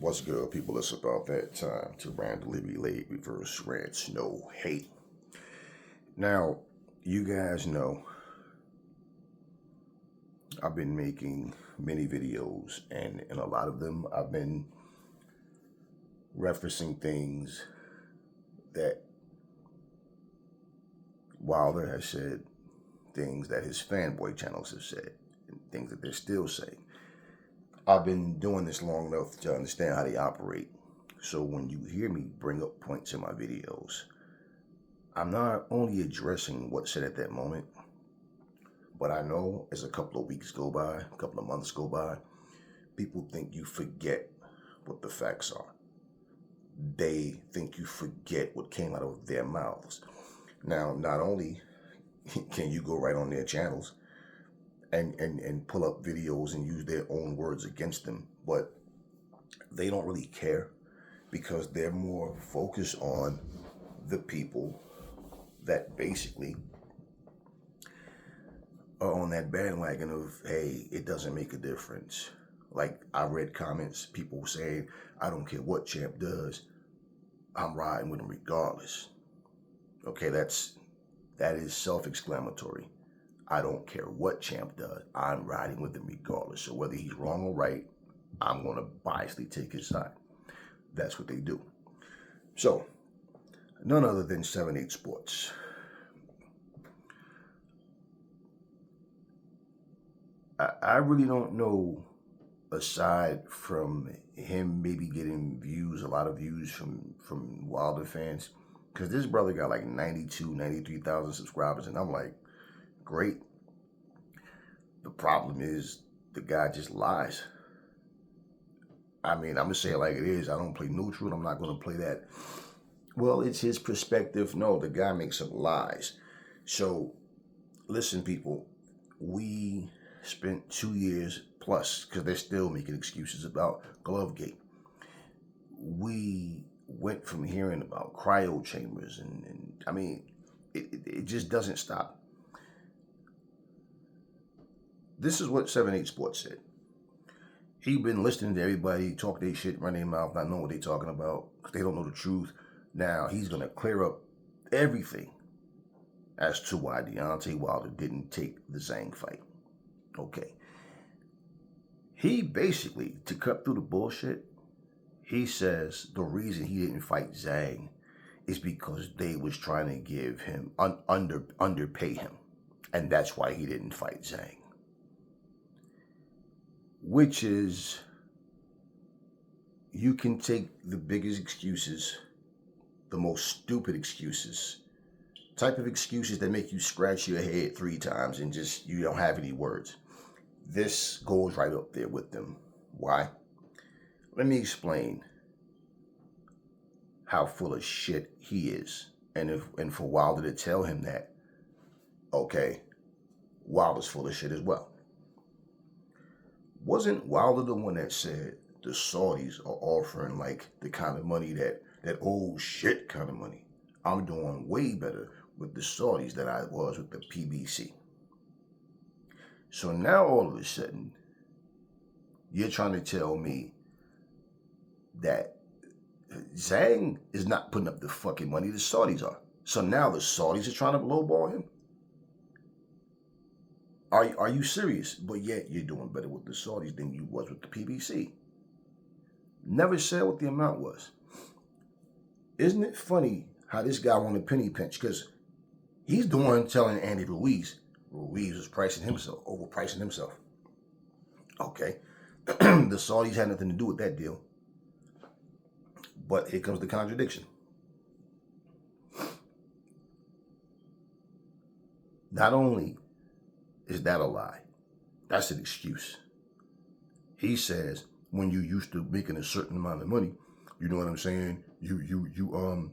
What's good, people? It's about that time to randomly relate reverse rants, no hate. Now, you guys know I've been making many videos, and in a lot of them, I've been referencing things that Wilder has said, things that his fanboy channels have said, and things that they're still saying. I've been doing this long enough to understand how they operate. So when you hear me bring up points in my videos, I'm not only addressing what's said at that moment, but I know as a couple of weeks go by, a couple of months go by, people think you forget what the facts are. They think you forget what came out of their mouths. Now, not only can you go right on their channels and pull up videos and use their own words against them, but they don't really care because they're more focused on the people that basically are on that bandwagon of, hey, it doesn't make a difference. Like, I read comments, people saying, I don't care what Champ does, I'm riding with him regardless. Okay, that is self-exclamatory. I don't care what Champ does, I'm riding with him regardless. So whether he's wrong or right, I'm going to biasly take his side. That's what they do. So, none other than 7-8 Sports. I really don't know, aside from him maybe getting views, a lot of views from Wilder fans, because this brother got like 92, 93,000 subscribers, and I'm like, great. The problem is the guy just lies. I mean, I'm going to say it like it is. I don't play neutral, and I'm not going to play that. Well, it's his perspective. No, the guy makes up lies. So, listen, people, we spent 2 years plus, because they're still making excuses about Glovegate. We went from hearing about cryo chambers, and I mean, it just doesn't stop. This is what 7-8 Sports said. He been listening to everybody talk their shit, run their mouth, not knowing what they talking about, because they don't know the truth. Now, he's going to clear up everything as to why Deontay Wilder didn't take the Zhang fight. Okay. He basically, to cut through the bullshit, he says the reason he didn't fight Zhang is because they was trying to give him, underpay him. And that's why he didn't fight Zhang. Which is, you can take the biggest excuses, the most stupid excuses, type of excuses that make you scratch your head 3 times and just, you don't have any words. This goes right up there with them. Why? Let me explain how full of shit he is. And for Wilder to tell him that, okay, Wilder's full of shit as well. Wasn't Wilder the one that said the Saudis are offering like the kind of money that old shit kind of money? I'm doing way better with the Saudis than I was with the PBC. So now all of a sudden, you're trying to tell me that Zhang is not putting up the fucking money, the Saudis are. So now the Saudis are trying to lowball him? Are you serious? But yet you're doing better with the Saudis than you was with the PBC. Never said what the amount was. Isn't it funny how this guy wanted a penny pinch? Because he's the one telling Andy Ruiz was pricing himself, overpricing himself. Okay. The Saudis had nothing to do with that deal. But here comes the contradiction. Not only is that a lie, that's an excuse. He says, when you used to making a certain amount of money, you know what I'm saying? You know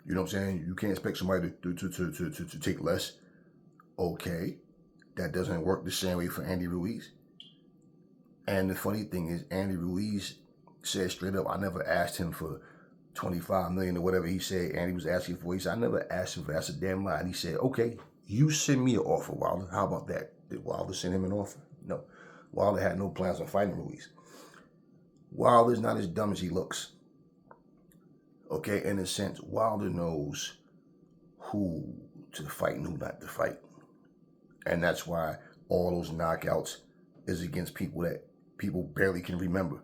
what I'm saying? You can't expect somebody to take less. Okay, that doesn't work the same way for Andy Ruiz. And the funny thing is, Andy Ruiz said straight up, I never asked him for 25 million or whatever he said Andy was asking for. He said, I never asked him for that. That's a damn lie. And he said, okay, you send me an offer, Wilder. How about that? Did Wilder send him an offer? No. Wilder had no plans on fighting Ruiz. Wilder's not as dumb as he looks. Okay, in a sense, Wilder knows who to fight and who not to fight. And that's why all those knockouts is against people that people barely can remember.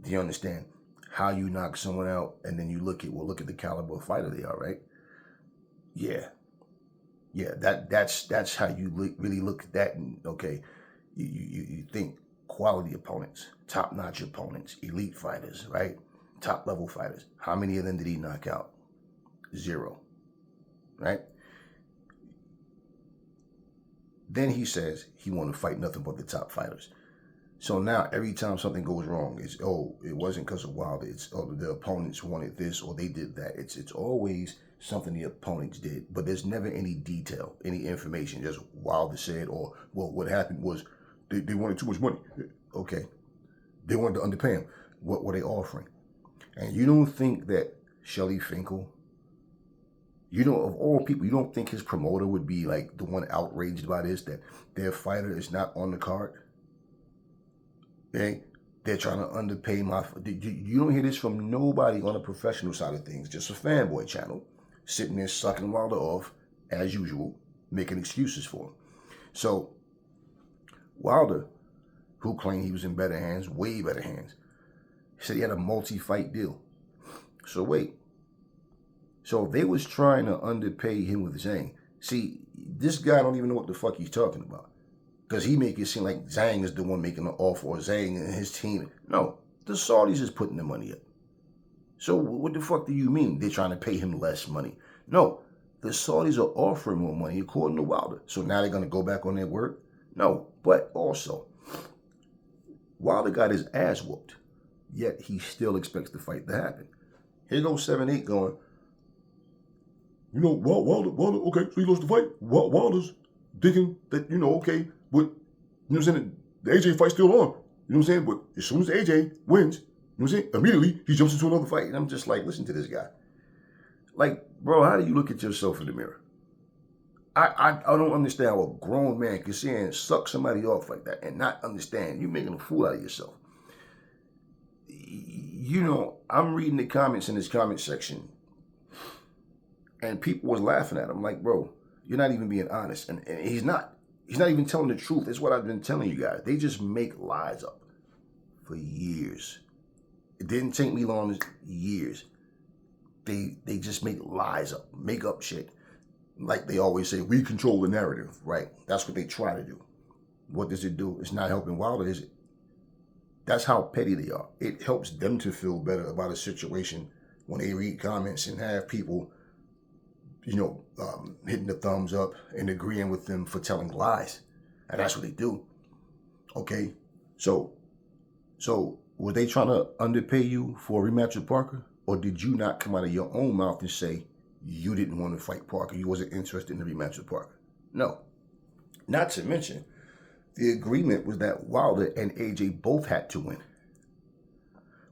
Do you understand? How you knock someone out and then you look at the caliber of fighter they are, right? Yeah. Yeah, that's how you really look at that. And okay, you think quality opponents, top-notch opponents, elite fighters, right? Top-level fighters. How many of them did he knock out? 0, right? Then he says he want to fight nothing but the top fighters. So now every time something goes wrong, it's, oh, it wasn't because of Wilder. It's, oh, the opponents wanted this or they did that. It's always something the opponents did, but there's never any detail, any information. Just Wilder said, or, well, what happened was they wanted too much money. Okay. They wanted to underpay him. What were they offering? And you don't think that Shelly Finkel, you know, of all people, you don't think his promoter would be like the one outraged by this, that their fighter is not on the card? Okay? They're trying to underpay my... You don't hear this from nobody on the professional side of things, just a fanboy channel, sitting there sucking Wilder off, as usual, making excuses for him. So, Wilder, who claimed he was in better hands, way better hands, said he had a multi-fight deal. So wait. So if they was trying to underpay him with Zhang, see, this guy don't even know what the fuck he's talking about. Because he make it seem like Zhang is the one making the offer, or Zhang and his team. No, the Saudis is putting the money up. So what the fuck do you mean they're trying to pay him less money? No, the Saudis are offering more money according to Wilder. So now they're going to go back on their word? No, but also, Wilder got his ass whooped, yet he still expects the fight to happen. Here goes 7-8 going, you know, Wilder, okay, so he lost the fight. Wilder's thinking that, you know, okay, but, you know what I'm saying, the AJ fight's still on. You know what I'm saying? But as soon as AJ wins, you know what I'm saying, immediately he jumps into another fight. And I'm just like, listen to this guy. Like, bro, how do you look at yourself in the mirror? I don't understand how a grown man can sit and suck somebody off like that and not understand. You're making a fool out of yourself. You know, I'm reading the comments in this comment section, and people was laughing at him like, bro, you're not even being honest. And he's not even telling the truth. It's what I've been telling you guys. They just make lies up for years. It didn't take me long, years. They just make lies up, make up shit. Like they always say, we control the narrative, right? That's what they try to do. What does it do? It's not helping Wilder, is it? That's how petty they are. It helps them to feel better about a situation when they read comments and have people, you know, hitting the thumbs up and agreeing with them for telling lies. And that's what they do. Okay? So were they trying to underpay you for a rematch with Parker? Or did you not come out of your own mouth and say you didn't want to fight Parker? You wasn't interested in the rematch with Parker? No. Not to mention, the agreement was that Wilder and AJ both had to win.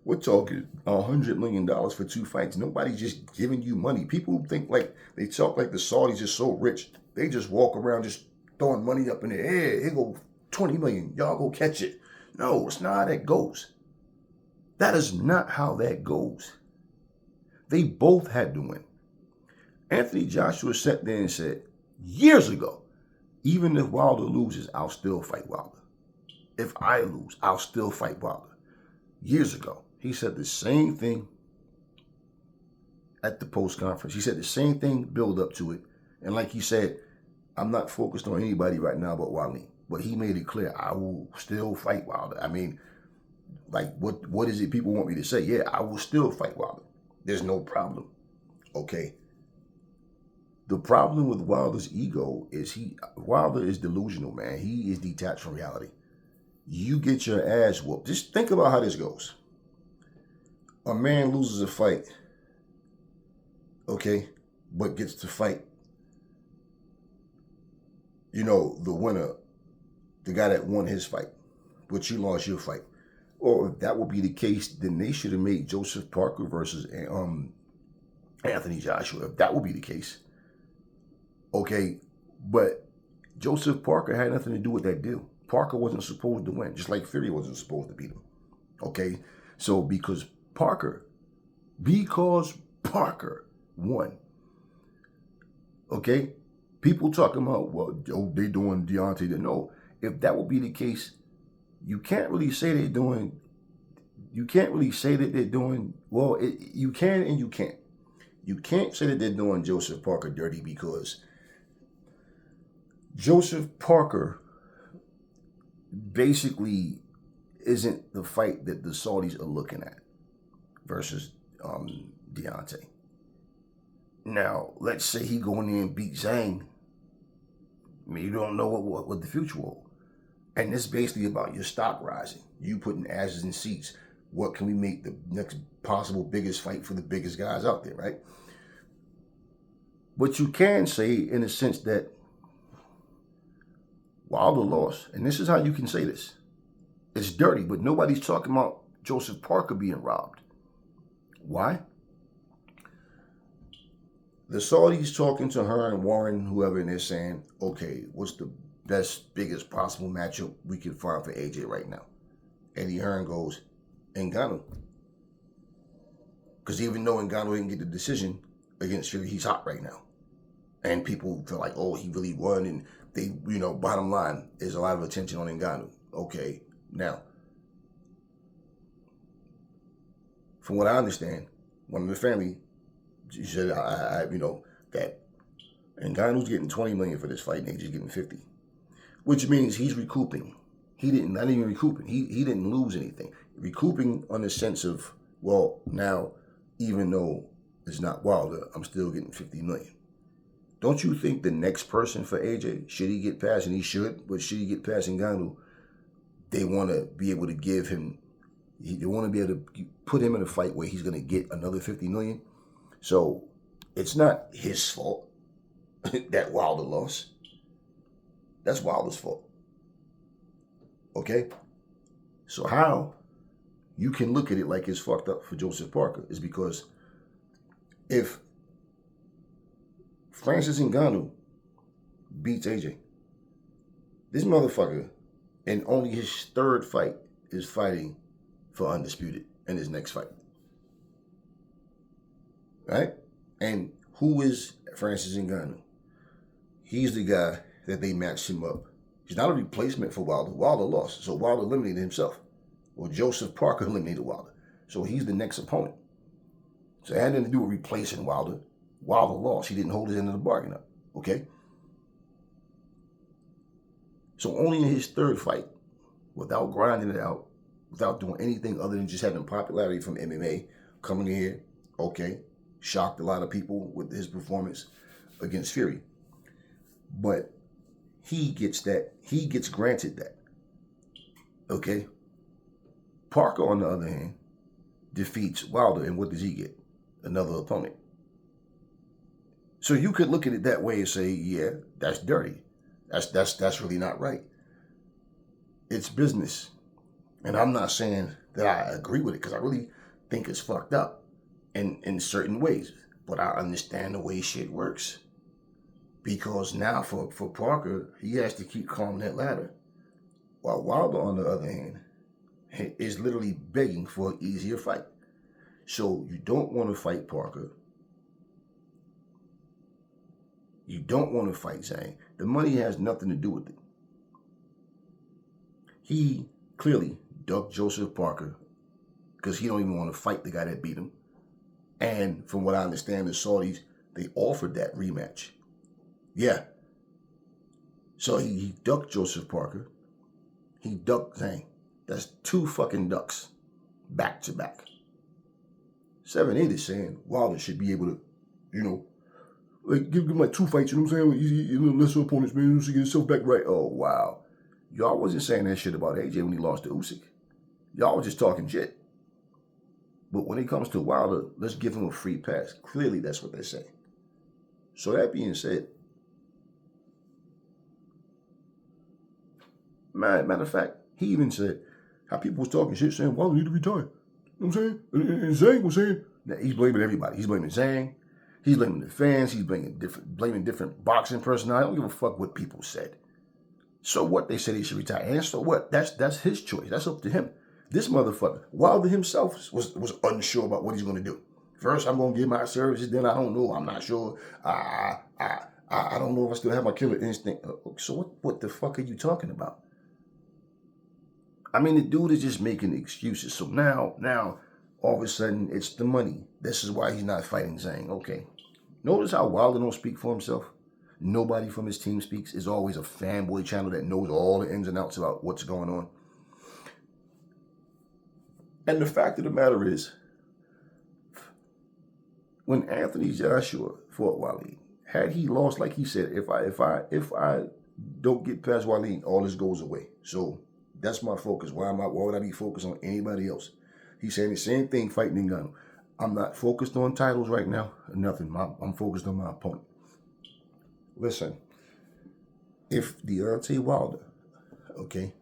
We're talking $100 million for 2 fights. Nobody's just giving you money. People think like, they talk like the Saudis are so rich. They just walk around just throwing money up in the air. Here go 20 million. Y'all go catch it. No, it's not how that goes. That is not how that goes. They both had to win. Anthony Joshua sat there and said, years ago, even if Wilder loses, I'll still fight Wilder. If I lose, I'll still fight Wilder. Years ago, he said the same thing at the post conference. He said the same thing, build up to it. And like he said, I'm not focused on anybody right now but Wally. But he made it clear, I will still fight Wilder. I mean, like, what is it people want me to say? Yeah, I will still fight Wilder. There's no problem. Okay. The problem with Wilder's ego is Wilder is delusional, man. He is detached from reality. You get your ass whooped. Just think about how this goes. A man loses a fight, okay, but gets to fight, you know, the winner, the guy that won his fight, but you lost your fight. Or if that would be the case, then they should have made Joseph Parker versus Anthony Joshua, if that would be the case. Okay, but Joseph Parker had nothing to do with that deal. Parker wasn't supposed to win, just like Fury wasn't supposed to beat him. Okay? So because Parker won. Okay? People talking about, well, they doing Deontay. No, if that would be the case, you can't really say they're doing, well, you can and you can't. You can't say that they're doing Joseph Parker dirty because Joseph Parker basically isn't the fight that the Saudis are looking at versus Deontay. Now, let's say he go in there and beat Zhang. I mean, you don't know what the future will. And it's basically about your stock rising. You putting asses in seats. What can we make the next possible biggest fight for the biggest guys out there, right? But you can say, in a sense, that Wilder lost, and this is how you can say this. It's dirty, but nobody's talking about Joseph Parker being robbed. Why? The Saudis talking to her and Warren, whoever, and they're saying, okay, what's the best, biggest possible matchup we can find for AJ right now? Eddie Hearn goes, Ngannou. Because even though Ngannou didn't get the decision against Fury, he's hot right now. And people feel like, oh, he really won. And they, bottom line, there's a lot of attention on Ngannou. Okay, now, from what I understand, one of the family, she said, that Ngannou's getting $20 million for this fight, and AJ's getting $50, which means he's recouping. Not even recouping. He didn't lose anything. Recouping on the sense of, well, now, even though it's not Wilder, I'm still getting $50 million. Don't you think the next person for AJ, should he get past, and he should, but should he get past Ngannou, they want to be able to give him, they want to be able to put him in a fight where he's going to get another $50 million. So it's not his fault that Wilder lost. That's Wilder's fault. Okay? So how you can look at it like it's fucked up for Joseph Parker is because if Francis Ngannou beats AJ, this motherfucker in only his third fight is fighting for undisputed in his next fight. Right? And who is Francis Ngannou? He's the guy that they matched him up. He's not a replacement for Wilder. Wilder lost, so Wilder eliminated himself. Or Joseph Parker eliminated Wilder. So he's the next opponent. So it had nothing to do with replacing Wilder. Wilder lost. He didn't hold his end of the bargain up. Okay? So only in his third fight, without grinding it out, without doing anything other than just having popularity from MMA, coming in here, okay, shocked a lot of people with his performance against Fury. But he gets granted that. Okay? Parker, on the other hand, defeats Wilder, and what does he get? Another opponent. So you could look at it that way and say, yeah, that's dirty. That's really not right. It's business. And I'm not saying that I agree with it, because I really think it's fucked up in certain ways. But I understand the way shit works. Because now for Parker, he has to keep climbing that ladder. While Wilder, on the other hand, is literally begging for an easier fight. So you don't want to fight Parker. You don't want to fight Zhang. The money has nothing to do with it. He clearly ducked Joseph Parker because he don't even want to fight the guy that beat him. And from what I understand, the Saudis, they offered that rematch. Yeah. So he ducked Joseph Parker. He ducked Zhang. That's 2 fucking ducks back to back. 7-8 is saying Wilder should be able to, give him like 2 fights, you know what I'm saying? Lesser opponents, man, to get himself back right. Oh, wow. Y'all wasn't saying that shit about AJ when he lost to Usyk. Y'all was just talking shit. But when it comes to Wilder, let's give him a free pass. Clearly, that's what they're saying. So that being said, matter of fact, he even said how people was talking shit saying Wilder need to retire. You know what I'm saying? And Zhang was saying that he's blaming everybody. He's blaming Zhang. He's blaming the fans. He's blaming different boxing personalities. I don't give a fuck what people said. So what? They said he should retire. And so what? That's his choice. That's up to him. This motherfucker, Wilder himself was unsure about what he's going to do. First, I'm going to give my services. Then I don't know. I'm not sure. I don't know if I still have my killer instinct. So what the fuck are you talking about? I mean, the dude is just making excuses. So now, all of a sudden, it's the money. This is why he's not fighting Zhang. Okay. Notice how Wilder don't speak for himself. Nobody from his team speaks. It's always a fanboy channel that knows all the ins and outs about what's going on. And the fact of the matter is, when Anthony Joshua fought Waleed, had he lost, like he said, if I don't get past Waleed, all this goes away. So that's my focus. Why would I be focused on anybody else? He's saying the same thing fighting Ngannou. I'm not focused on titles right now. Nothing. I'm focused on my opponent. Listen, if Deontay Wilder, okay,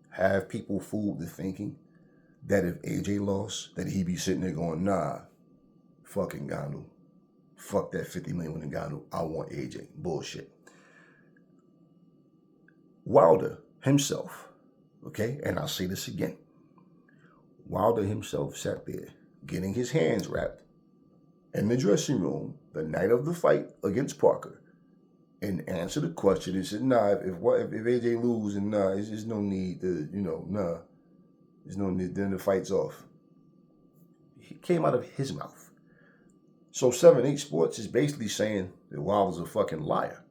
have people fooled to thinking that if AJ lost, that he'd be sitting there going, nah, fuck Ngannou. Fuck that 50 million with Ngannou. I want AJ. Bullshit. Wilder himself, okay, and I'll say this again. Wilder himself sat there getting his hands wrapped in the dressing room the night of the fight against Parker and answered the question and said, nah, if AJ lose, and nah, there's no need to, nah, there's no need, then the fight's off. It came out of his mouth. So 7-8 Sports is basically saying that Wilder's a fucking liar.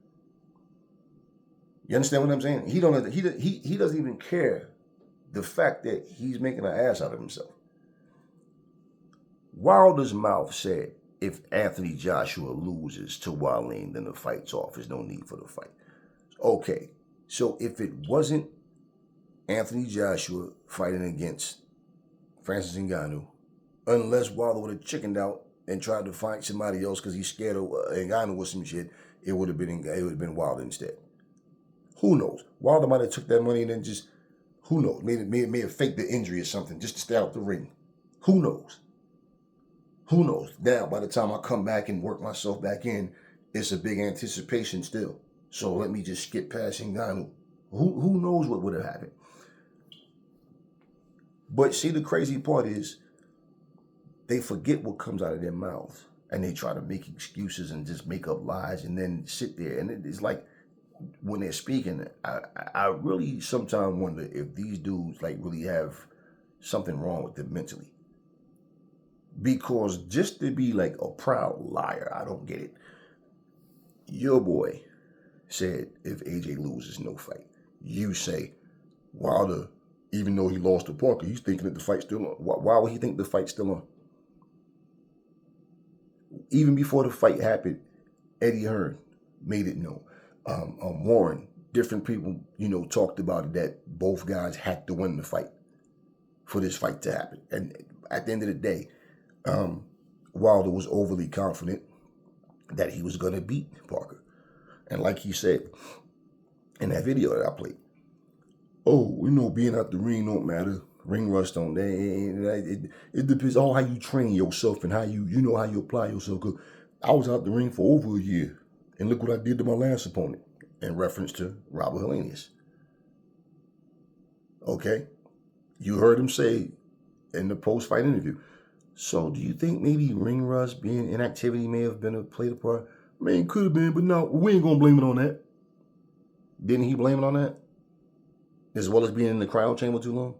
You understand what I'm saying? He doesn't even care the fact that he's making an ass out of himself. Wilder's mouth said, if Anthony Joshua loses to Waleed, then the fight's off. There's no need for the fight. Okay, so if it wasn't Anthony Joshua fighting against Francis Ngannou, unless Wilder would have chickened out and tried to find somebody else because he's scared of Ngannou or some shit, it would have been Wilder instead. Who knows? Wilder might have took that money and then just, who knows, may have faked the injury or something just to stay out the ring. Who knows? Who knows? Now, by the time I come back and work myself back in, it's a big anticipation still. So let me just skip past Ngannou. Who knows what would have happened? But see, the crazy part is they forget what comes out of their mouths. And they try to make excuses and just make up lies and then sit there. And it's like, when they're speaking, I really sometimes wonder if these dudes like really have something wrong with them mentally. Because just to be like a proud liar, I don't get it. Your boy said if AJ loses, no fight. You say Wilder, even though he lost to Parker, he's thinking that the fight's still on. Why would he think the fight's still on? Even before the fight happened, Eddie Hearn made it known. Warren, different people, talked about it, that both guys had to win the fight for this fight to happen. And at the end of the day, Wilder was overly confident that he was going to beat Parker. And like he said in that video that I played, being out the ring don't matter. Ring rust don't. It depends on how you train yourself and how you how you apply yourself. Cause I was out the ring for over a year. And look what I did to my last opponent, in reference to Robert Helenius. Okay? You heard him say in the post-fight interview. So do you think maybe ring rust, being inactivity may have played a part? I mean, could have been, but no, we ain't going to blame it on that. Didn't he blame it on that? As well as being in the cryo chamber too long?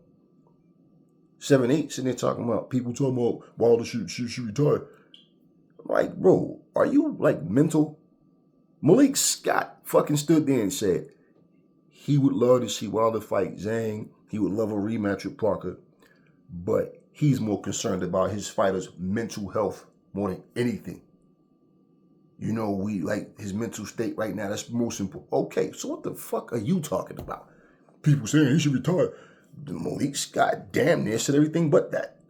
7-8 sitting there talking about, people talking about Wilder should retire. Like, bro, are you like mental? Malik Scott fucking stood there and said he would love to see Wilder fight Zhang. He would love a rematch with Parker. But he's more concerned about his fighter's mental health more than anything. We like his mental state right now. That's most important. Okay, so what the fuck are you talking about? People saying he should retire. Malik Scott damn near said everything but that.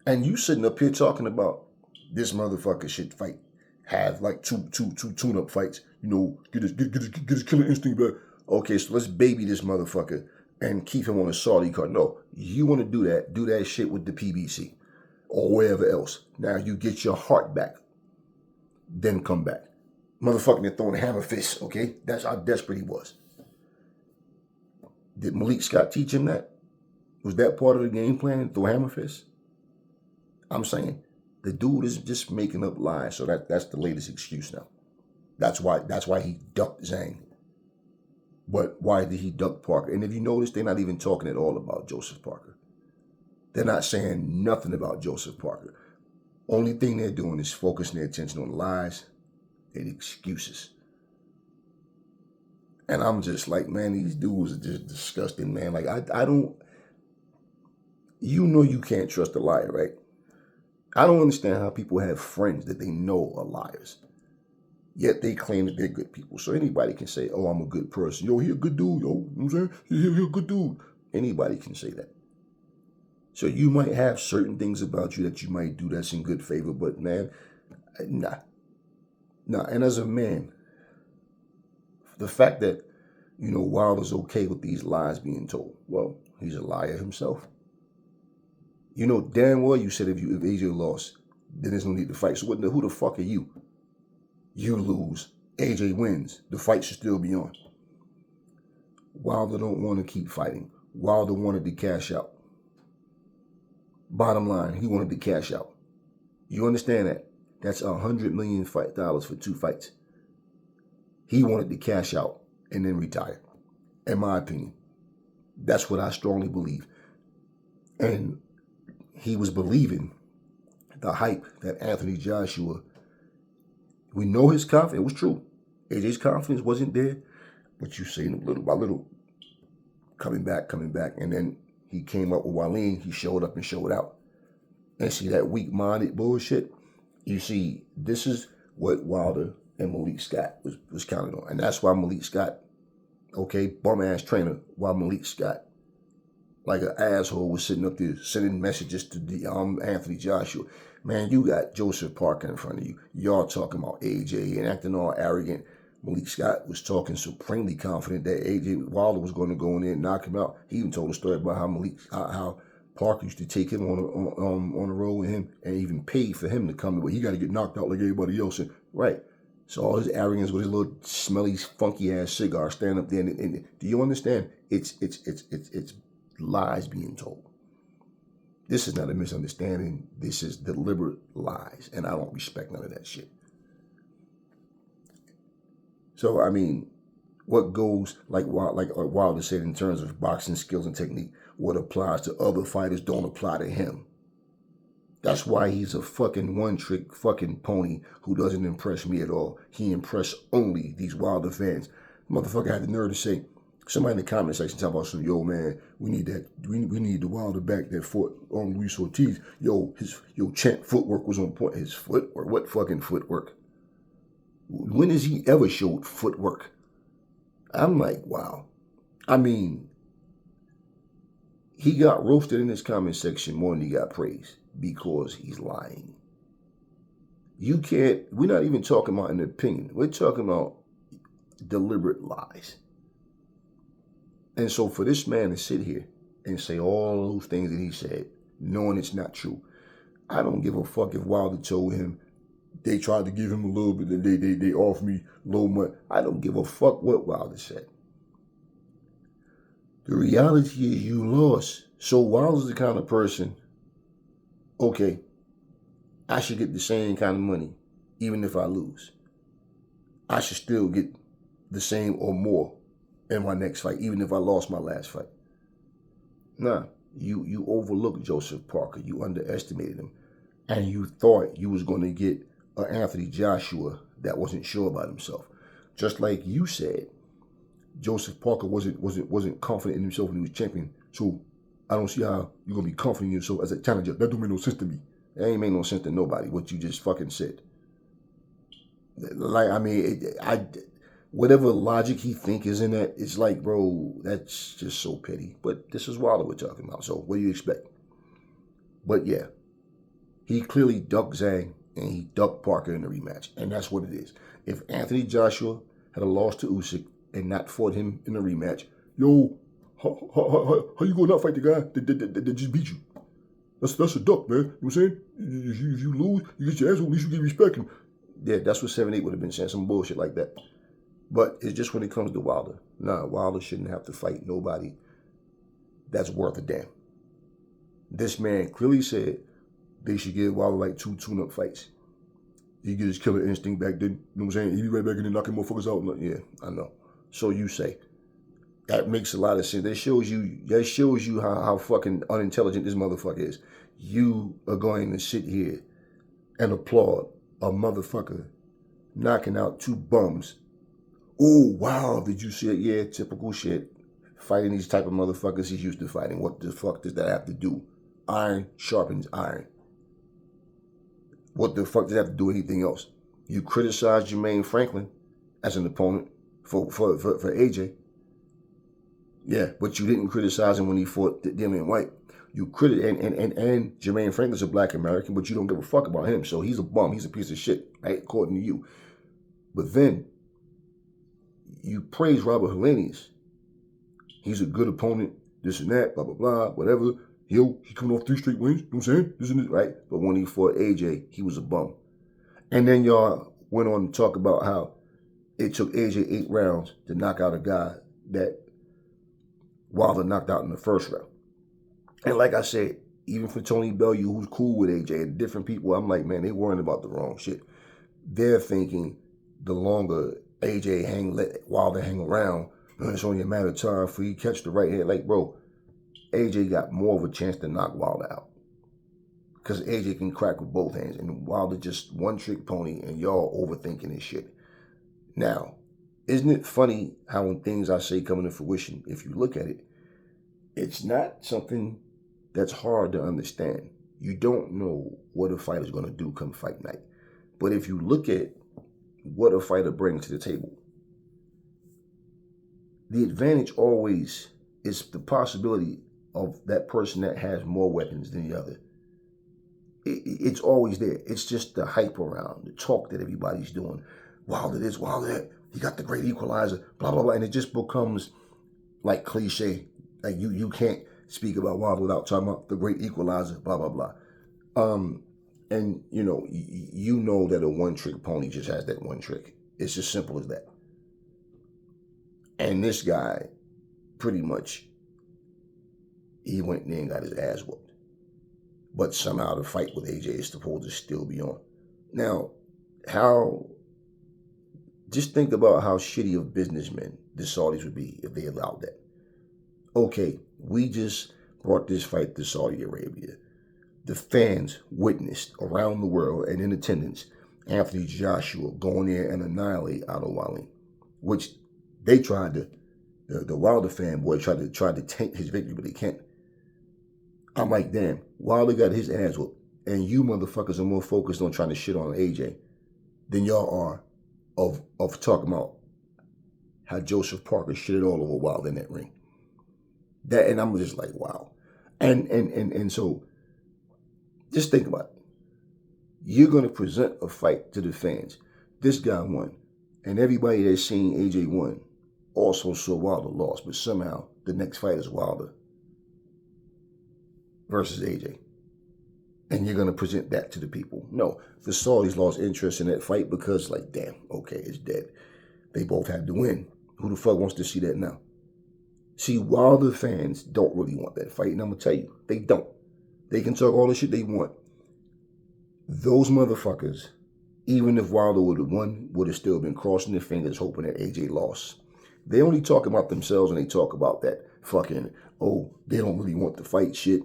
And you sitting up here talking about this motherfucker should fight. Have like two tune-up fights, get his killer instinct back. Okay, so let's baby this motherfucker and keep him on a Saudi card. No, you want to do that shit with the PBC or wherever else. Now you get your heart back, then come back. Motherfucking throwing a hammer fist, okay? That's how desperate he was. Did Malik Scott teach him that? Was that part of the game plan, throw hammer fist? I'm saying the dude is just making up lies. So that's the latest excuse now. That's why he ducked Zhang. But why did he duck Parker? And if you notice, they're not even talking at all about Joseph Parker. They're not saying nothing about Joseph Parker. Only thing they're doing is focusing their attention on lies and excuses. And I'm just like, man, these dudes are just disgusting, man. Like, I don't, you know you can't trust a liar, right? I don't understand how people have friends that they know are liars. Yet they claim that they're good people. So anybody can say, oh, I'm a good person. Yo, he a good dude, yo. You know what I'm saying? He a good dude. Anybody can say that. So you might have certain things about you that you might do that's in good favor, but man, nah. And as a man, the fact that, you know, Wilder's okay with these lies being told, well, he's a liar himself. You know damn well you said if AJ lost, then there's no need to fight. So who the fuck are you? You lose, AJ wins. The fight should still be on. Wilder don't want to keep fighting. Wilder wanted to cash out. Bottom line, he wanted to cash out. You understand that? That's $100 million for 2 fights. He wanted to cash out and then retire. In my opinion, that's what I strongly believe. And he was believing the hype that Anthony Joshua. We know his confidence. It was true. AJ's confidence wasn't there, but you see him little by little coming back. And then he came up with Wallin. He showed up and showed out. And see that weak-minded bullshit? You see, this is what Wilder and Malik Scott was counting on. And that's why Malik Scott, okay, bum-ass trainer, why Malik Scott, like an asshole, was sitting up there sending messages to the Anthony Joshua. Man, you got Joseph Parker in front of you. Y'all talking about AJ and acting all arrogant. Malik Scott was talking supremely confident that AJ Wilder was going to go in there and knock him out. He even told a story about how Parker used to take him on the road with him and even paid for him to come. But he got to get knocked out like everybody else. And, right. So all his arrogance with his little smelly, funky ass cigar standing up there. And do you understand? It's lies being told. This is not a misunderstanding. This is deliberate lies, and I don't respect none of that shit. So I mean, what goes like Wilder said in terms of boxing skills and technique, what applies to other fighters don't apply to him. That's why he's a fucking one-trick fucking pony who doesn't impress me at all. He impressed only these Wilder fans. Motherfucker had the nerve to say, somebody in the comment section talking about some, yo man, we need the Wilder back that fought on Luis Ortiz. Champ footwork was on point. His footwork, what fucking footwork? When has he ever showed footwork? I'm like, wow. I mean, he got roasted in this comment section more than he got praised because he's lying. We're not even talking about an opinion. We're talking about deliberate lies. And so for this man to sit here and say all those things that he said, knowing it's not true, I don't give a fuck if Wilder told him they tried to give him a little bit and they offered me a little money. I don't give a fuck what Wilder said. The reality is you lost. So Wilder's the kind of person, okay, I should get the same kind of money even if I lose. I should still get the same or more in my next fight, even if I lost my last fight. Nah, you overlooked Joseph Parker. You underestimated him. And you thought you was going to get an Anthony Joshua that wasn't sure about himself. Just like you said, Joseph Parker wasn't confident in himself when he was champion. So I don't see how you're going to be confident in yourself as a challenger. That don't make no sense to me. That ain't make no sense to nobody, what you just fucking said. Like, I mean, whatever logic he think is in that, it's like, bro, that's just so petty. But this is Wilder we're talking about, so what do you expect? But yeah, he clearly ducked Zhang and he ducked Parker in the rematch, and that's what it is. If Anthony Joshua had a loss to Usyk and not fought him in a rematch, yo, how you gonna not fight the guy that just beat you? That's a duck, man. You know what I'm saying? If you lose, you get your ass, at least you get respect him. Yeah, that's what 7-8 would have been saying, some bullshit like that. But it's just when it comes to Wilder. Nah, Wilder shouldn't have to fight nobody that's worth a damn. This man clearly said they should give Wilder like 2 tune-up fights. He get his killer instinct back then. You know what I'm saying? He be right back in there knocking motherfuckers out. Yeah, I know. So you say. That makes a lot of sense. That shows you how fucking unintelligent this motherfucker is. You are going to sit here and applaud a motherfucker knocking out 2 bums. Oh, wow, did you see it? Yeah, typical shit. Fighting these type of motherfuckers he's used to fighting. What the fuck does that have to do? Iron sharpens iron. What the fuck does that have to do with anything else? You criticized Jermaine Franklin as an opponent for AJ. Yeah, but you didn't criticize him when he fought Dillian White. You and Jermaine Franklin's a black American, but you don't give a fuck about him. So he's a bum. He's a piece of shit, right? According to you. But then you praise Robert Helenius. He's a good opponent, this and that, blah, blah, blah, whatever. He coming off 3 straight wins, you know what I'm saying? This and this, right? But when he fought AJ, he was a bum. And then y'all went on to talk about how it took AJ 8 rounds to knock out a guy that Wilder knocked out in the first round. And like I said, even for Tony Bellew, who's cool with AJ, and different people, I'm like, man, they worrying about the wrong shit. They're thinking the longer AJ let Wilder hang around, it's only a matter of time for he catch the right hand. Like, bro, AJ got more of a chance to knock Wilder out. Because AJ can crack with both hands. And Wilder just one-trick pony, and y'all overthinking this shit. Now, isn't it funny how when things I say come into fruition, if you look at it, it's not something that's hard to understand. You don't know what a fighter's going to do come fight night. But if you look at what a fighter brings to the table, the advantage always is the possibility of that person that has more weapons than the other. It's always there. It's just the hype around, the talk that everybody's doing. Wilder this, Wilder that. He got the great equalizer, blah, blah, blah. And it just becomes like cliche. Like you can't speak about Wilder without talking about the great equalizer, blah, blah, blah. And you know that a one-trick pony just has that one trick. It's as simple as that. And this guy, pretty much, he went in there and got his ass whooped. But somehow the fight with AJ is supposed to still be on. Now, just think about how shitty of businessmen the Saudis would be if they allowed that. Okay, we just brought this fight to Saudi Arabia. The fans witnessed around the world and in attendance Anthony Joshua going there and annihilate Otto Wallin, which they tried to, the Wilder fanboy tried to taint his victory, but they can't. I'm like, damn, Wilder got his ass whooped, and you motherfuckers are more focused on trying to shit on AJ than y'all are of talking about how Joseph Parker shitted all over Wilder in that ring. That, and I'm just like, wow. And so just think about it. You're going to present a fight to the fans. This guy won. And everybody that's seen AJ won also saw Wilder lost. But somehow the next fight is Wilder versus AJ. And you're going to present that to the people. No, the Saudis lost interest in that fight because, like, damn, okay, it's dead. They both had to win. Who the fuck wants to see that now? See, Wilder fans don't really want that fight. And I'm going to tell you, they don't. They can talk all the shit they want. Those motherfuckers, even if Wilder would have won, would have still been crossing their fingers hoping that AJ lost. They only talk about themselves and they talk about that fucking, oh, they don't really want to fight shit.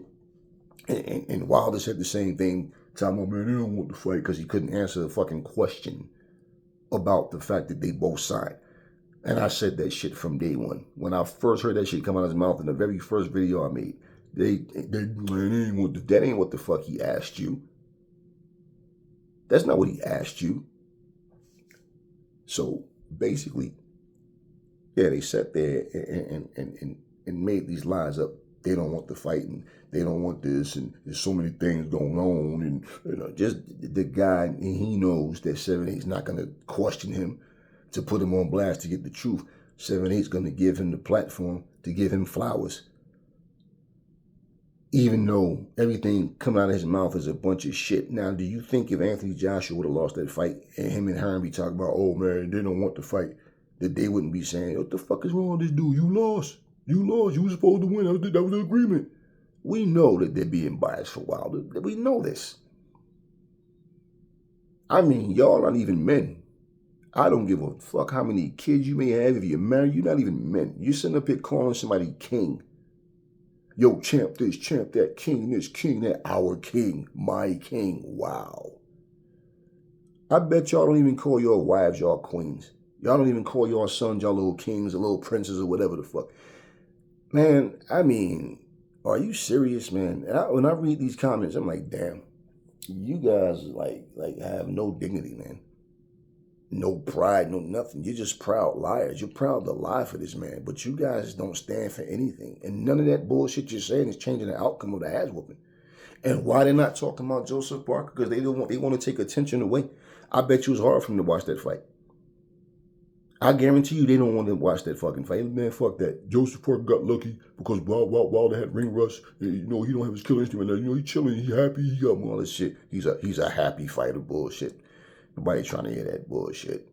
And Wilder said the same thing. Talking about, man, they don't want to fight because he couldn't answer the fucking question about the fact that they both signed. And I said that shit from day one. When I first heard that shit come out of his mouth in the very first video I made, that ain't what the fuck he asked you. That's not what he asked you. So basically, yeah, they sat there and made these lies up. They don't want the fight and they don't want this and there's so many things going on and just the guy, and he knows that 7-8's not going to question him to put him on blast to get the truth. 7-8's going to give him the platform to give him flowers. Even though everything coming out of his mouth is a bunch of shit. Now, do you think if Anthony Joshua would have lost that fight and him and Hearn be talking about, oh man, they don't want the fight, that they wouldn't be saying, what the fuck is wrong with this dude? You lost. You lost. You were supposed to win. That was the agreement. We know that they're being biased for Wilder. We know this. I mean, y'all aren't even men. I don't give a fuck how many kids you may have. If you're married, you're not even men. You're sitting up here calling somebody king. Yo, champ this, champ that, king this, king that, our king, my king. Wow. I bet y'all don't even call your wives y'all queens. Y'all don't even call your sons y'all little kings or little princes or whatever the fuck. Man, I mean, are you serious, man? And when I read these comments, I'm like, damn, you guys like have no dignity, man. No pride, no nothing. You're just proud liars. You're proud to lie for this man, but you guys don't stand for anything. And none of that bullshit you're saying is changing the outcome of the ass whooping. And why they're not talking about Joseph Parker? Because they want to take attention away. I bet you it's hard for them to watch that fight. I guarantee you they don't want to watch that fucking fight. Man, fuck that. Joseph Parker got lucky because Wilder had ring rust. You know, he don't have his killer instinct right now. You know, he's chilling, he's happy, he got all this shit. He's a happy fighter bullshit. Nobody trying to hear that bullshit.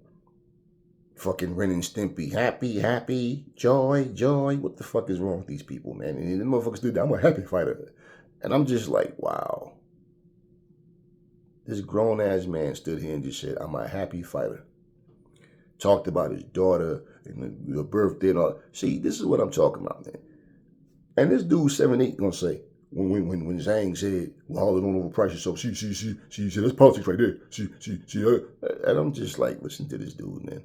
Fucking Ren and Stimpy. Happy, joy. What the fuck is wrong with these people, man? And the motherfuckers do that. I'm a happy fighter. And I'm just like, wow. This grown-ass man stood here and just said, I'm a happy fighter. Talked about his daughter and the birthday and all. See, this is what I'm talking about, man. And this dude 7'8" gonna say, when Zhang said, Wilder don't overprice yourself, she said, that's politics right there. And I'm just like, listen to this dude, man.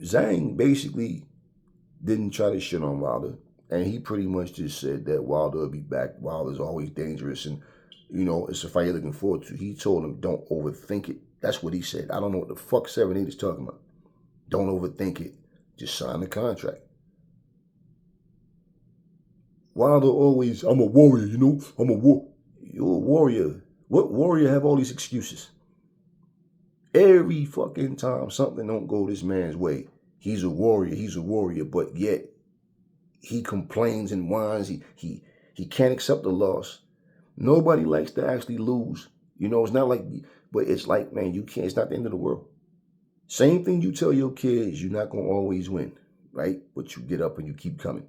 Zhang basically didn't try to shit on Wilder. And he pretty much just said that Wilder will be back. Wilder's always dangerous. And, you know, it's a fight you're looking forward to. He told him, don't overthink it. That's what he said. I don't know what the fuck 7'8" is talking about. Don't overthink it. Just sign the contract. Wilder always, I'm a warrior, you know? You're a warrior. What warrior have all these excuses? Every fucking time something don't go this man's way, he's a warrior, but yet he complains and whines. He can't accept the loss. Nobody likes to actually lose. You know, it's not like, but it's like, man, you can't, it's not the end of the world. Same thing you tell your kids, you're not going to always win, right? But you get up and you keep coming.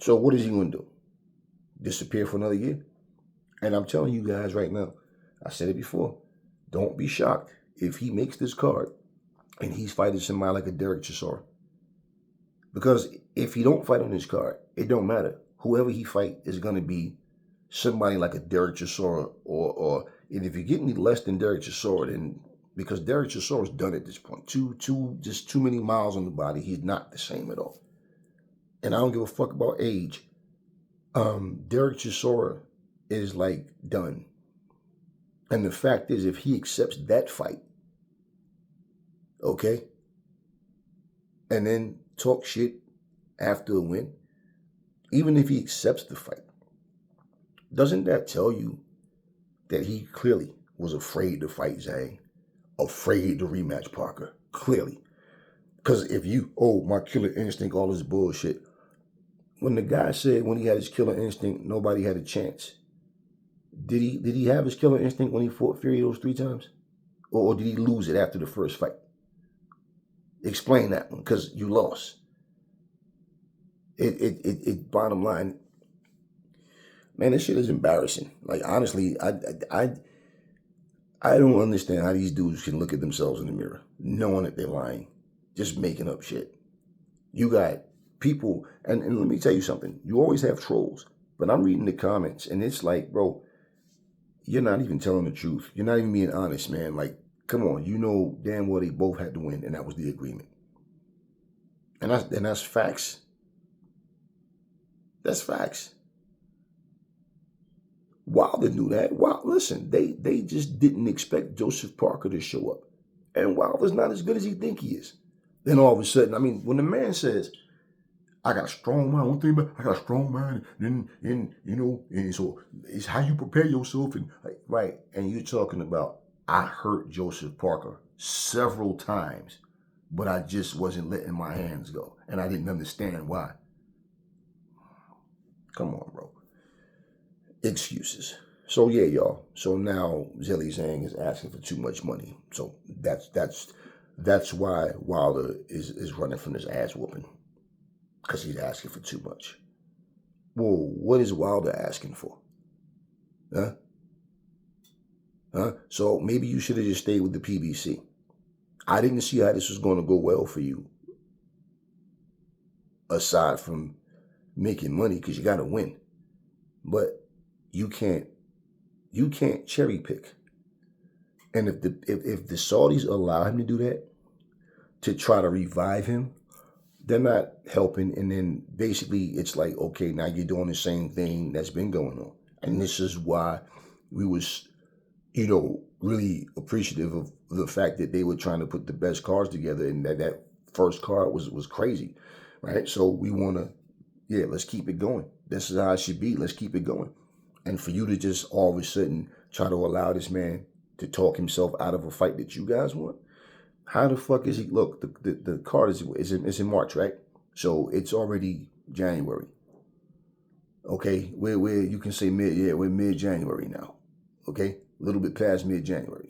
So what is he going to do? Disappear for another year? And I'm telling you guys right now, I said it before, don't be shocked if he makes this card and he's fighting somebody like a Derek Chisora. Because if he don't fight on this card, it don't matter. Whoever he fight is going to be somebody like a Derek Chisora, or and if you get any less than Derek Chisora, then because Derek Chisora's done at this point, just too many miles on the body, he's not the same at all. And I don't give a fuck about age. Derek Chisora is like done. And the fact is, if he accepts that fight, okay, and then talk shit after a win, even if he accepts the fight, doesn't that tell you that he clearly was afraid to fight Zhang, afraid to rematch Parker? Clearly. Because if you, my killer instinct, all this bullshit. When the guy said when he had his killer instinct, nobody had a chance. Did he have his killer instinct when he fought Fury those 3 times? Or did he lose it after the first fight? Explain that one, because you lost. It bottom line, man, this shit is embarrassing. Like, honestly, I don't understand how these dudes can look at themselves in the mirror, knowing that they're lying, just making up shit. You got people, and let me tell you something. You always have trolls, but I'm reading the comments, and it's like, bro, you're not even telling the truth. You're not even being honest, man. Like, come on, you know damn well they both had to win, and that was the agreement. And that's facts. That's facts. Wilder knew that. Listen, they just didn't expect Joseph Parker to show up. And Wilder's not as good as he think he is. Then all of a sudden, I mean, when the man says, I got a strong mind, one thing about I got a strong mind, and you know, and so it's how you prepare yourself, and right, and you're talking about, I hurt Joseph Parker several times, but I just wasn't letting my hands go, and I didn't understand why. Come on, bro. Excuses. So yeah, y'all. So now Zhang Zhang is asking for too much money. So that's why Wilder is running from this ass whooping. because he's asking for too much. Well, what is Wilder asking for? Huh? So maybe you should have just stayed with the PBC. I didn't see how this was going to go well for you, aside from making money, because you got to win. But you can't cherry pick. And if the Saudis allow him to do that, to try to revive him, they're not helping. And then basically it's like, okay, now you're doing the same thing that's been going on. And this is why we was, really appreciative of the fact that they were trying to put the best cards together, and that first card was crazy, right? So we want to, let's keep it going. This is how it should be. Let's keep it going. And for you to just all of a sudden try to allow this man to talk himself out of a fight that you guys want, how the fuck is he? Look, the card is in March, right? So it's already January. Okay, we're you can say we're mid-January now. Okay, a little bit past mid-January.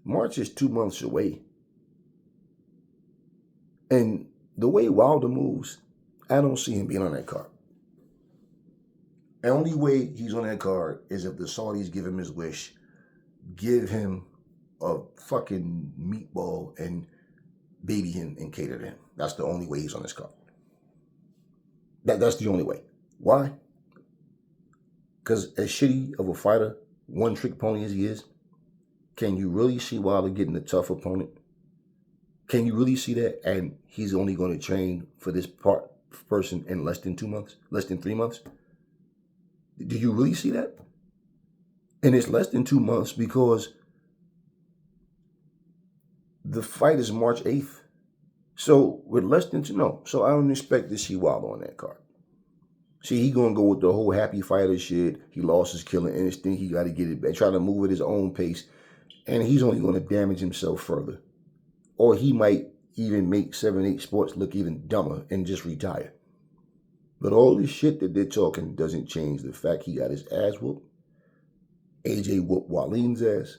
March is 2 months away. And the way Wilder moves, I don't see him being on that card. The only way he's on that card is if the Saudis give him his wish, give him a fucking meatball and baby him and cater to him. That's the only way he's on this card. That's the only way. Why? Because as shitty of a fighter, one-trick pony as he is, can you really see Wilder getting a tough opponent? Can you really see that? And he's only going to train for this person in less than 2 months, less than 3 months? Do you really see that? And it's less than 2 months because the fight is March 8th. So with less than so I don't expect to see Wilder on that card. See, he gonna go with the whole happy fighter shit. He lost his killing instinct. He got to get it back. Try to move at his own pace, and he's only gonna damage himself further. Or he might even make 7-8 Sports look even dumber and just retire. But all this shit that they're talking doesn't change the fact he got his ass whooped. AJ whooped Waleen's ass.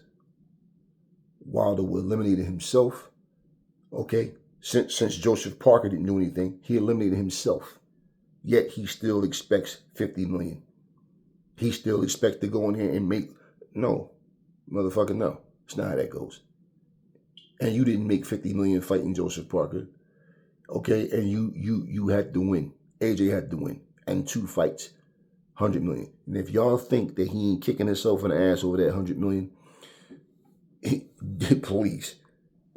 Wilder eliminated himself. Okay, since Joseph Parker didn't do anything, he eliminated himself. Yet he still expects $50 million. He still expects to go in here and make no, motherfucker, no. It's not how that goes. And you didn't make $50 million fighting Joseph Parker. Okay, and you had to win. AJ had to win. And 2 fights, $100 million. And if y'all think that he ain't kicking himself in the ass over that $100 million, please.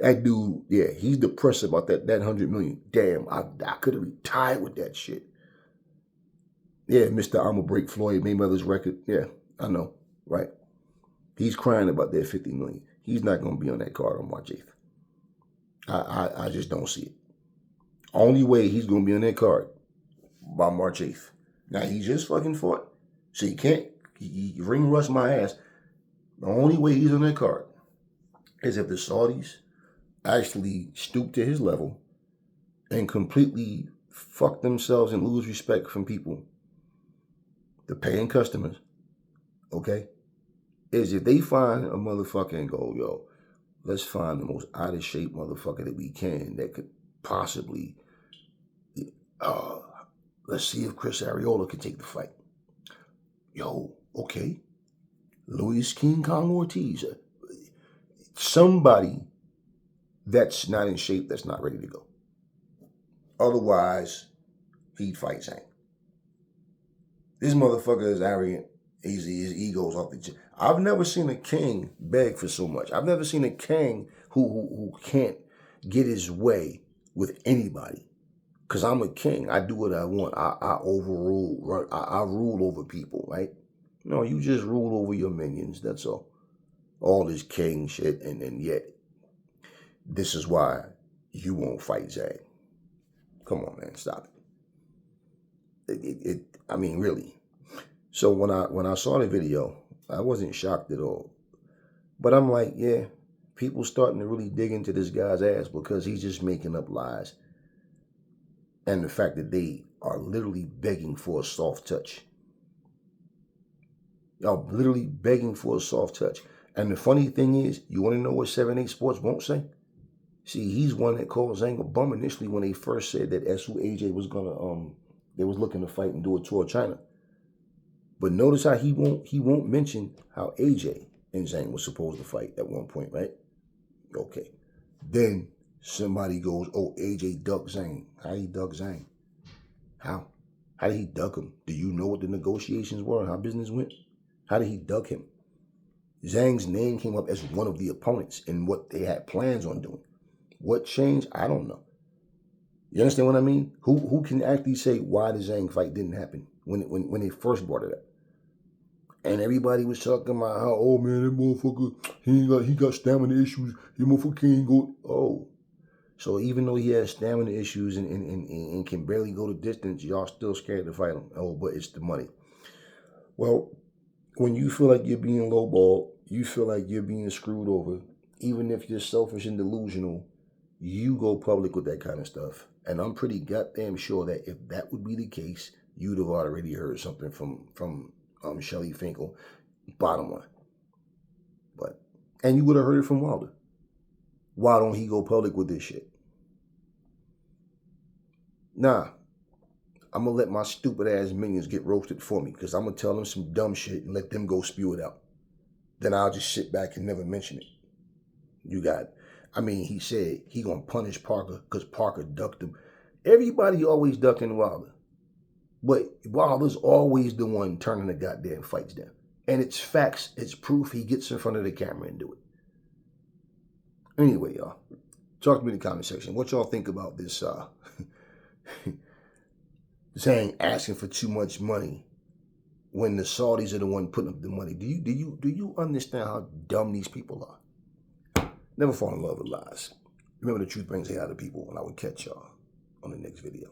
That dude, he's depressed about that $100 million. Damn, I could have retired with that shit. Yeah, Mr. I'ma break Floyd Mayweather's record. Yeah, I know, right? He's crying about that $50 million. He's not going to be on that card on March 8th. I just don't see it. Only way he's going to be on that card by March 8th. Now, he just fucking fought. So you can't ring rust my ass. The only way he's on that card is if the Saudis actually stoop to his level and completely fuck themselves and lose respect from people, the paying customers, okay, is if they find a motherfucker and go, yo, let's find the most out of shape motherfucker that we can that could possibly, let's see if Chris Arreola can take the fight. Yo, okay, Luis King Kong Ortiz, somebody that's not in shape, that's not ready to go. Otherwise, he'd fight Zhang. This motherfucker is arrogant. His ego's off the chin. I've never seen a king beg for so much. I've never seen a king who can't get his way with anybody. Because I'm a king. I do what I want. I overrule. I rule over people, right? No, you just rule over your minions. That's all. All this king shit. And yet, this is why you won't fight Zhang. Come on, man. Stop it. I mean, really. So when I saw the video, I wasn't shocked at all. But I'm like, yeah, people starting to really dig into this guy's ass because he's just making up lies. And the fact that they are literally begging for a soft touch. Y'all literally begging for a soft touch. And the funny thing is, you want to know what 7-8 Sports won't say? See, he's one that called Zhang a bum initially when they first said that that's who AJ was gonna they was looking to fight and do a tour of China. But notice how he won't mention how AJ and Zhang was supposed to fight at one point, right? Okay. Then somebody goes, oh, AJ ducked Zhang. How he duck Zhang? How? How did he duck him? Do you know what the negotiations were and how business went? How did he duck him? Zhang's name came up as one of the opponents in what they had plans on doing. What changed? I don't know. You understand what I mean? Who can actually say why the Zhang fight didn't happen when they first brought it up? And everybody was talking about how, oh man, that motherfucker, he got stamina issues. He motherfucker can't go. Oh. So even though he has stamina issues and can barely go the distance, y'all still scared to fight him. Oh, but it's the money. Well, when you feel like you're being lowballed, you feel like you're being screwed over, even if you're selfish and delusional, you go public with that kind of stuff. And I'm pretty goddamn sure that if that would be the case, you'd have already heard something from Shelly Finkel, bottom line. And you would have heard it from Wilder. Why don't he go public with this shit? Nah, I'm going to let my stupid ass minions get roasted for me because I'm going to tell them some dumb shit and let them go spew it out. Then I'll just sit back and never mention it. You got it. I mean, he said he going to punish Parker because Parker ducked him. Everybody always ducking Wilder. But Wilder's always the one turning the goddamn fights down. And it's facts. It's proof. He gets in front of the camera and do it. Anyway, y'all. Talk to me in the comment section. What y'all think about this Zhang asking for too much money when the Saudis are the one putting up the money? Do you understand how dumb these people are? Never fall in love with lies. Remember, the truth brings hate out of people, and I will catch y'all on the next video.